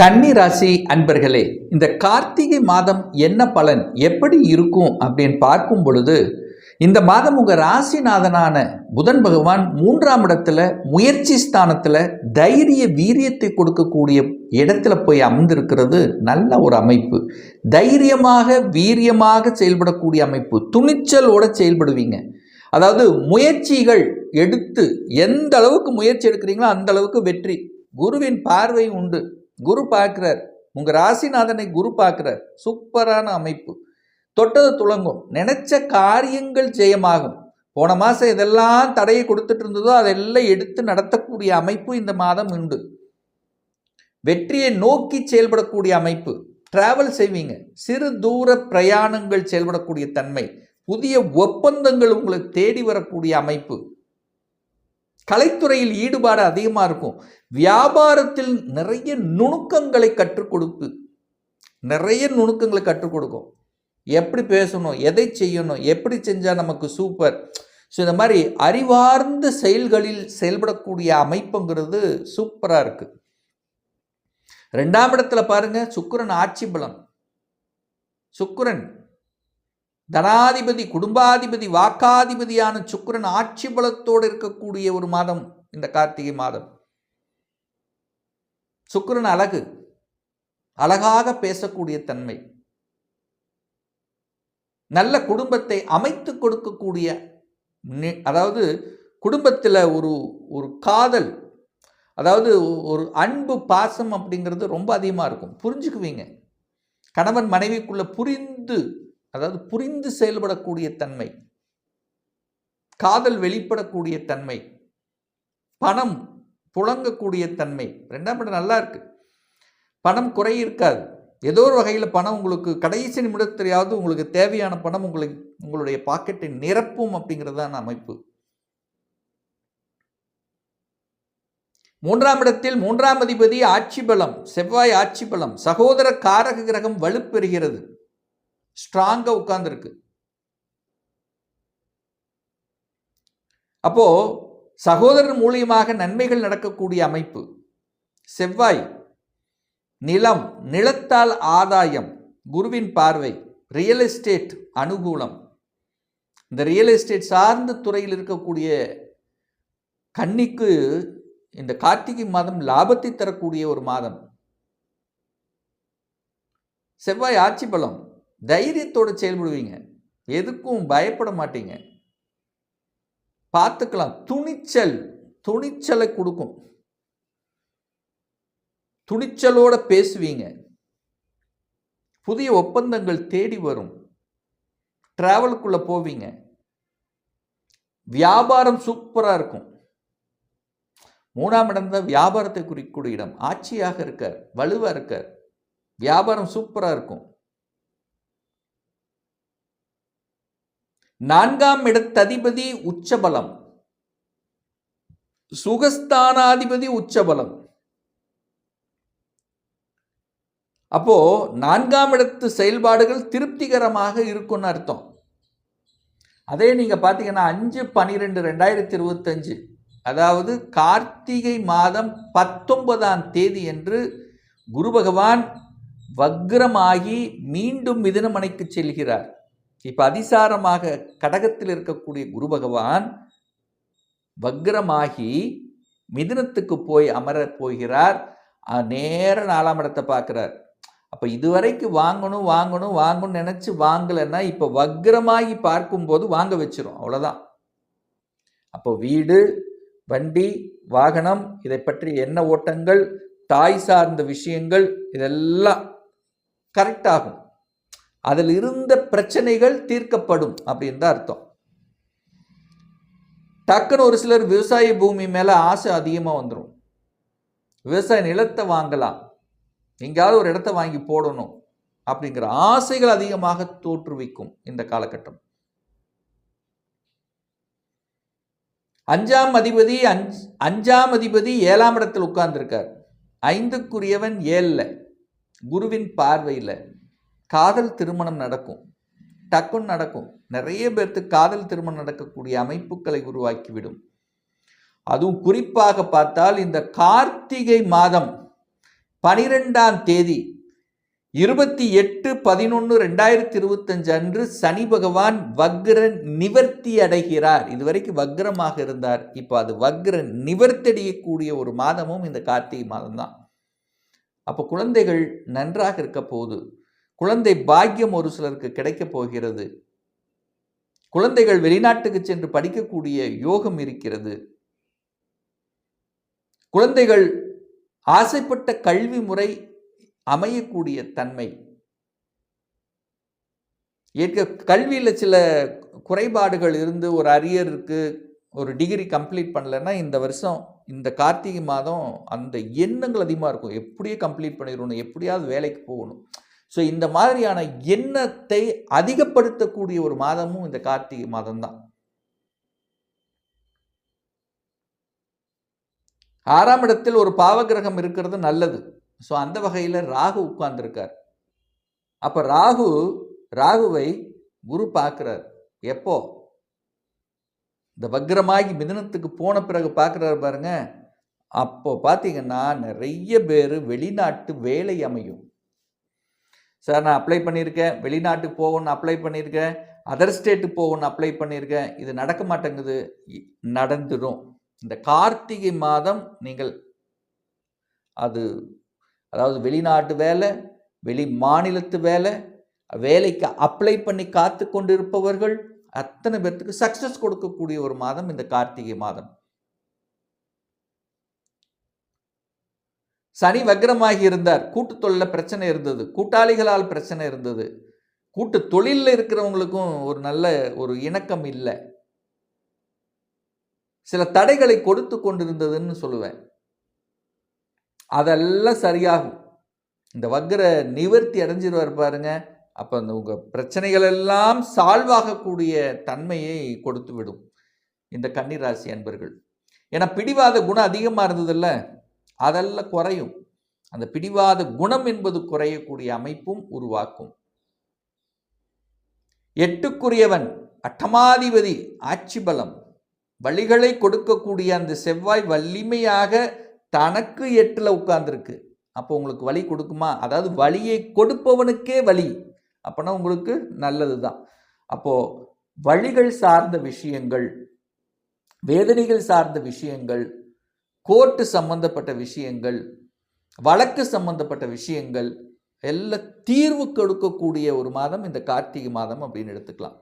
கன்னி ராசி அன்பர்களே, இந்த கார்த்திகை மாதம் என்ன பலன் எப்படி இருக்கும் அப்படின்னு பார்க்கும் பொழுது, இந்த மாதம் உங்கள் ராசிநாதனான புதன் பகவான் 3ஆம் இடத்துல முயற்சி ஸ்தானத்தில் தைரிய வீரியத்தை கொடுக்கக்கூடிய இடத்துல போய் அமர்ந்திருக்கிறது நல்ல ஒரு அமைப்பு. தைரியமாக வீரியமாக செயல்படக்கூடிய அமைப்பு, துணிச்சலோடு செயல்படுவீங்க. அதாவது முயற்சிகள் எடுத்து எந்த அளவுக்கு முயற்சி எடுக்கிறீங்களோ அந்த அளவுக்கு வெற்றி. குருவின் பார்வை உண்டு. குரு பார்க்கிறார், உங்கள் ராசிநாதனை குரு பார்க்கிறார். சூப்பரான அமைப்பு. தொட்டது துளங்கும், நினைச்ச காரியங்கள் ஜெயமாகும். போன மாதம் இதெல்லாம் தடையை கொடுத்துட்டு இருந்ததோ அதெல்லாம் எடுத்து நடத்தக்கூடிய அமைப்பு இந்த மாதம் உண்டு. வெற்றியை நோக்கி செயல்படக்கூடிய அமைப்பு. டிராவல் செய்வீங்க, சிறு தூர பிரயாணங்கள் செயல்படக்கூடிய தன்மை, புதிய ஒப்பந்தங்கள் உங்களை தேடி வரக்கூடிய அமைப்பு. கலைத்துறையில் ஈடுபாடு அதிகமாக இருக்கும். வியாபாரத்தில் நிறைய நுணுக்கங்களை கற்றுக் கொடுக்கும். எப்படி பேசணும், எதை செய்யணும், எப்படி செஞ்சால் நமக்கு சூப்பர். ஸோ இந்த மாதிரி அறிவார்ந்த செயல்களில் செயல்படக்கூடிய அமைப்புங்கிறது சூப்பராக இருக்குது. 2ஆம் இடத்துல பாருங்கள், சுக்கிரன் ஆட்சி பலம். சுக்கிரன் தனாதிபதி, குடும்பாதிபதி, வாக்காதிபதியான சுக்கிரன் ஆட்சி பலத்தோடு இருக்கக்கூடிய ஒரு மாதம் இந்த கார்த்திகை மாதம். சுக்கிரன் அழகாக பேசக்கூடிய தன்மை, நல்ல குடும்பத்தை அமைத்து கொடுக்கக்கூடிய, அதாவது குடும்பத்தில் ஒரு காதல், அதாவது ஒரு அன்பு பாசம் அப்படிங்கிறது ரொம்ப அதிகமாக இருக்கும். புரிஞ்சுக்குவீங்க. கணவன் மனைவிக்குள்ள புரிந்து செயல்படக்கூடிய தன்மை, காதல் வெளிப்படக்கூடிய தன்மை, பணம் புழங்கக்கூடிய தன்மை. 2ஆம் இடம் நல்லா இருக்கு. பணம் குறை இருக்காது. ஏதோ ஒரு வகையில் பணம் உங்களுக்கு கடைசி நிமிடத்திலேயாவது உங்களுக்கு தேவையான பணம் உங்களுடைய பாக்கெட்டை நிரப்பும் அப்படிங்கிறதான அமைப்பு. 3ஆம் இடத்தில் 3ஆம் அதிபதி ஆட்சி பலம், செவ்வாய் ஆட்சி பலம், சகோதர காரக கிரகம் வலுப்பெறுகிறது, ஸ்ட்ராங்கா உட்கார்ந்துருக்கு. அப்போ சகோதரர் மூலியமாக நன்மைகள் நடக்கக்கூடிய அமைப்பு. செவ்வாய் நிலத்தால் ஆதாயம், குருவின் பார்வை, ரியல் எஸ்டேட் அனுகூலம். இந்த ரியல் எஸ்டேட் சார்ந்த துறையில் இருக்கக்கூடிய கன்னிக்கு இந்த கார்த்திகை மாதம் லாபத்தை தரக்கூடிய ஒரு மாதம். செவ்வாய் ஆட்சி பலம், தைரியத்தோடு செயல்படுவீங்க, எதுக்கும் பயப்பட மாட்டீங்க, பார்த்துக்கலாம். துணிச்சலை கொடுக்கும். துணிச்சலோட பேசுவீங்க, புதிய ஒப்பந்தங்கள் தேடி வரும், டிராவலுக்குள்ள போவீங்க, வியாபாரம் சூப்பராக இருக்கும். 3ஆம் இடம் தான் வியாபாரத்தை குறிக்கக்கூடிய இடம். ஆட்சியாக இருக்கார், வலுவாக இருக்கார், வியாபாரம் சூப்பராக இருக்கும். 4ஆம் இடத்ததிபதி உச்சபலம், சுகஸ்தானாதிபதி உச்சபலம். அப்போ 4ஆம் இடத்து செயல்பாடுகள் திருப்திகரமாக இருக்கும்னு அர்த்தம். அதே நீங்க பார்த்தீங்கன்னா 5/12/2025, அதாவது கார்த்திகை மாதம் 19ஆம் தேதி என்று குரு பகவான் வக்ரமாகி மீண்டும் மிதுனமனைக்கு செல்கிறார். இப்ப அதிசாரமாக கடகத்தில் இருக்கக்கூடிய குரு பகவான் வக்ரமாகி மிதுனத்துக்கு போய் அமர போகிறார். நேர 4ஆம் இடத்தை பார்க்கிறார். அப்ப இதுவரைக்கும் வாங்கணும் நினைச்சு வாங்கலைன்னா இப்ப வக்ரமாகி பார்க்கும்போது வாங்க வச்சிரும், அவ்வளவுதான். அப்போ வீடு, வண்டி, வாகனம், இதை பற்றி என்ன ஓட்டங்கள், தாய் சார்ந்த விஷயங்கள், இதெல்லாம் கரெக்ட் ஆகும். அதில் இருந்த பிரச்சனைகள் தீர்க்கப்படும் அப்படின்னு தான் அர்த்தம். டக்குன்னு ஒரு சிலர் விவசாய பூமி மேல ஆசை அதிகமாக வந்துடும். விவசாய நிலத்தை வாங்கலாம், எங்கேயாவது ஒரு இடத்த வாங்கி போடணும் அப்படிங்கிற ஆசைகள் அதிகமாக தோற்றுவிக்கும் இந்த காலகட்டம். 5ஆம் அதிபதி 7ஆம் இடத்தில் உட்கார்ந்துருக்கார். 5க்குரியவன் 7ல், குருவின் பார்வையில். காதல் திருமணம் நடக்கும், டக்குன்னு நடக்கும். நிறைய பேருக்கு காதல் திருமணம் நடக்கக்கூடிய அமைப்புகளை உருவாக்கிவிடும். அதுவும் குறிப்பாக பார்த்தால் இந்த கார்த்திகை மாதம் 12ஆம் தேதி 28/11/2025 அன்று சனி பகவான் வக்ர நிவர்த்தி அடைகிறார். இதுவரைக்கும் வக்ரமாக இருந்தார், இப்போ அது வக்ர நிவர்த்தி அடையக்கூடிய ஒரு மாதமும் இந்த கார்த்திகை மாதம் தான். அப்போ குழந்தைகள் நன்றாக இருக்க போகுது. குழந்தை பாக்கியம் ஒரு சிலருக்கு கிடைக்க போகிறது. குழந்தைகள் வெளிநாட்டுக்கு சென்று படிக்கக்கூடிய யோகம் இருக்கிறது. குழந்தைகள் ஆசைப்பட்ட கல்வி முறை அமையக்கூடிய தன்மை. கல்வியில் சில குறைபாடுகள் இருந்து ஒரு அரியர் இருக்கு, ஒரு டிகிரி கம்ப்ளீட் பண்ணலைன்னா இந்த வருஷம் இந்த கார்த்திகை மாதம் அந்த எண்ணங்கள் அதிகமாக இருக்கும். எப்படியே கம்ப்ளீட் பண்ணிடணும், எப்படியாவது வேலைக்கு போகணும். ஸோ இந்த மாதிரியான எண்ணத்தை அதிகப்படுத்தக்கூடிய ஒரு மாதமும் இந்த கார்த்திகை மாதம் தான். 6ஆம் இடத்தில் ஒரு பாவகிரகம் இருக்கிறது நல்லது. ஸோ அந்த வகையில் ராகு உட்கார்ந்துருக்கார். அப்போ ராகுவை குரு பார்க்குறார். எப்போ? இந்த வக்ரமாகி மிதுனத்துக்கு போன பிறகு பார்க்குறாரு பாருங்க. அப்போ பார்த்தீங்கன்னா நிறைய பேர் வெளிநாட்டு வேலை அமையும். சார் நான் அப்ளை பண்ணியிருக்கேன், வெளிநாட்டுக்கு போகணும்னு அப்ளை பண்ணியிருக்கேன், அதர் ஸ்டேட்டுக்கு போகணும்னு அப்ளை பண்ணியிருக்கேன், இது நடக்க மாட்டேங்குது. நடந்துடும். இந்த கார்த்திகை மாதம் நீங்கள் அதாவது வெளிநாட்டு வேலை, வெளி மாநிலத்து வேலைக்கு அப்ளை பண்ணி காத்து கொண்டிருப்பவர்கள் அத்தனை பேர்த்துக்கு சக்சஸ் கொடுக்கக்கூடிய ஒரு மாதம் இந்த கார்த்திகை மாதம். சனி வக்ரமாகி இருந்தார். கூட்டு தொழிலில் பிரச்சனை இருந்தது, கூட்டாளிகளால் பிரச்சனை இருந்தது, கூட்டு தொழிலில் இருக்கிறவங்களுக்கும் ஒரு நல்ல ஒரு இணக்கம் இல்லை, சில தடைகளை கொடுத்து கொண்டிருந்ததுன்னு சொல்லுவேன். அதெல்லாம் சரியாகும். இந்த வக்ர நிவர்த்தி அடைஞ்சிருவார் பாருங்க. அப்போ அந்த உங்கள் பிரச்சனைகள் எல்லாம் சால்வ் ஆகக்கூடிய தன்மையை கொடுத்து விடும் இந்த கன்னிராசி அன்பர்கள். ஏன்னா பிடிவாத குணம் அதிகமாக இருந்ததில்ல, அதெல்லாம் குறையும். அந்த பிடிவாத குணம் என்பது குறையக்கூடிய அமைப்பும் உருவாக்கும். 8க்குரியவன் அட்டமாதிபதி ஆட்சி பலம், வழிகளை கொடுக்கக்கூடிய அந்த செவ்வாய் வலிமையாக தனக்கு 8ல் உட்கார்ந்துருக்கு. அப்போ உங்களுக்கு வழி கொடுக்குமா? அதாவது வழியை கொடுப்பவனுக்கே வழி, அப்போனா உங்களுக்கு நல்லது தான். அப்போது வழிகள் சார்ந்த விஷயங்கள், வேதனைகள் சார்ந்த விஷயங்கள், கோர்ட்டு சம்பந்தப்பட்ட விஷயங்கள், வழக்கு சம்பந்தப்பட்ட விஷயங்கள் எல்லாம் தீர்வு கொடுக்கக்கூடிய ஒரு மாதம் இந்த கார்த்திகை மாதம் அப்படின்னு எடுத்துக்கலாம்.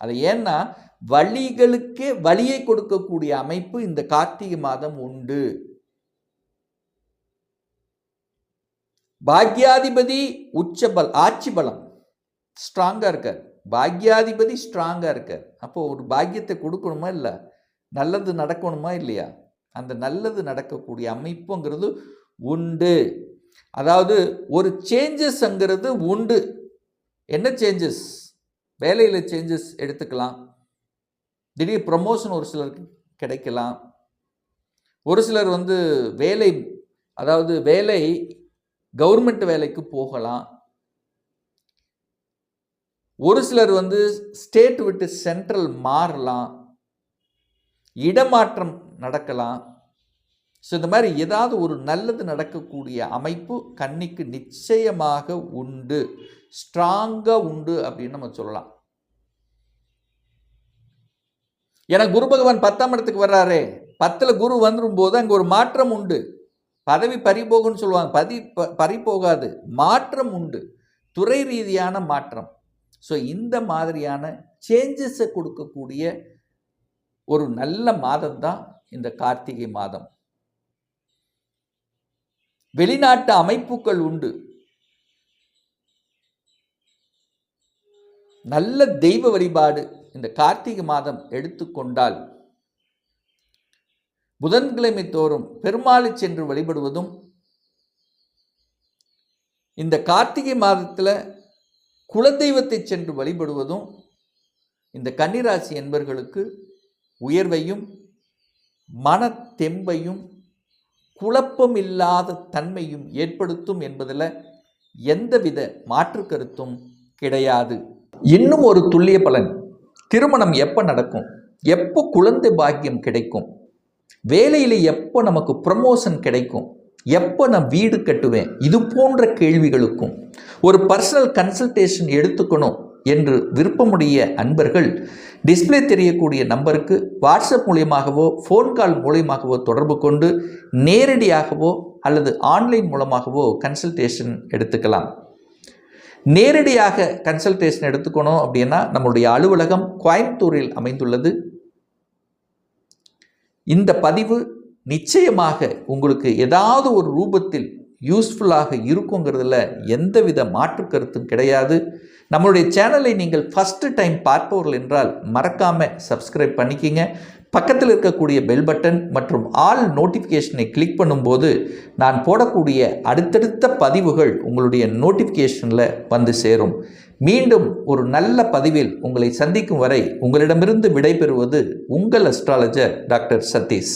அது ஏன்னா வழிகளுக்கே வழியை கொடுக்கக்கூடிய அமைப்பு இந்த கார்த்திகை மாதம் உண்டு. பாக்யாதிபதி ஆட்சி பலம் ஸ்ட்ராங்கா இருக்கார். பாக்யாதிபதி ஸ்ட்ராங்கா இருக்கார். அப்போ ஒரு பாக்கியத்தை கொடுக்கணுமா இல்லை, நல்லது நடக்கணுமா இல்லையா? அந்த நல்லது நடக்கக்கூடிய அமைப்புங்கிறது உண்டு. அதாவது ஒரு சேஞ்சஸ்ங்கிறது உண்டு. என்ன சேஞ்சஸ்? வேலையில் சேஞ்சஸ் எடுத்துக்கலாம். திடீர் ப்ரமோஷன் ஒரு சிலருக்கு கிடைக்கலாம். ஒரு சிலர் வேலை கவர்மெண்ட் வேலைக்கு போகலாம். ஒரு சிலர் ஸ்டேட் விட்டு சென்ட்ரல் மாறலாம், இடமாற்றம் நடக்கலாம். ஸோ இந்த மாதிரி ஏதாவது ஒரு நல்லது நடக்கக்கூடிய அமைப்பு கன்னிக்கு நிச்சயமாக உண்டு, ஸ்ட்ராங்காக உண்டு அப்படின்னு நம்ம சொல்லலாம். ஏன்னா குரு பகவான் 10ஆம் இடத்துக்கு வர்றாரே, 10ல் குரு வந்துடும் போது அங்கே ஒரு மாற்றம் உண்டு. பதவி பறிபோகுன்னு சொல்லுவாங்க, பறிபோகாது, மாற்றம் உண்டு, துறை ரீதியான மாற்றம். ஸோ இந்த மாதிரியான சேஞ்சஸை கொடுக்கக்கூடிய ஒரு நல்ல மாதம் தான் இந்த கார்த்திகை மாதம். வெளிநாட்டு அமைப்புகள் உண்டு. நல்ல தெய்வ வழிபாடு இந்த கார்த்திகை மாதம் எடுத்துக்கொண்டால் புதன்கிழமை தோறும் பெருமாளை சென்று வழிபடுவதும், இந்த கார்த்திகை மாதத்தில் குலதெய்வத்தை சென்று வழிபடுவதும் இந்த கன்னிராசி என்பர்களுக்கு உயர்வையும் மன தெம்பையும் குழப்பம் இல்லாத தன்மையும் ஏற்படுத்தும் என்பதில் எந்தவித மாற்று கருத்தும் கிடையாது. இன்னும் ஒரு துல்லிய பலன், திருமணம் எப்போ நடக்கும், எப்போ குழந்தை பாக்கியம் கிடைக்கும், வேலையில் எப்போ நமக்கு ப்ரமோஷன் கிடைக்கும், எப்போ நான் வீடு கட்டுவேன், இது போன்ற கேள்விகளுக்கும் ஒரு பர்சனல் கன்சல்டேஷன் எடுத்துக்கணும் என்று விருப்பமுடைய அன்பர்கள் டிஸ்பிளே தெரியக்கூடிய நம்பருக்கு வாட்ஸ்அப் மூலியமாகவோ ஃபோன் கால் மூலியமாகவோ தொடர்பு கொண்டு நேரடியாகவோ அல்லது ஆன்லைன் மூலமாகவோ கன்சல்டேஷன் எடுத்துக்கலாம். நேரடியாக கன்சல்டேஷன் எடுத்துக்கணும் அப்படின்னா நம்மளுடைய அலுவலகம் கோயம்புத்தூரில் அமைந்துள்ளது. இந்த பதிவு நிச்சயமாக உங்களுக்கு ஏதாவது ஒரு ரூபத்தில் யூஸ்ஃபுல்லாக இருக்குங்கிறதுல எந்தவித மாற்று கருத்தும் கிடையாது. நம்மளுடைய சேனலை நீங்கள் ஃபஸ்ட்டு டைம் பார்ப்பவர்கள் என்றால் மறக்காமல் சப்ஸ்கிரைப் பண்ணிக்கிங்க. பக்கத்தில் இருக்கக்கூடிய பெல் பட்டன் மற்றும் ஆல் நோட்டிஃபிகேஷனை கிளிக் பண்ணும்போது நான் போடக்கூடிய அடுத்தடுத்த பதிவுகள் உங்களுடைய நோட்டிஃபிகேஷனில் வந்து சேரும். மீண்டும் ஒரு நல்ல பதிவில் உங்களை சந்திக்கும் வரை உங்களிடமிருந்து விடைபெறுவது உங்கள் அஸ்ட்ராலஜர் டாக்டர் சதீஷ்.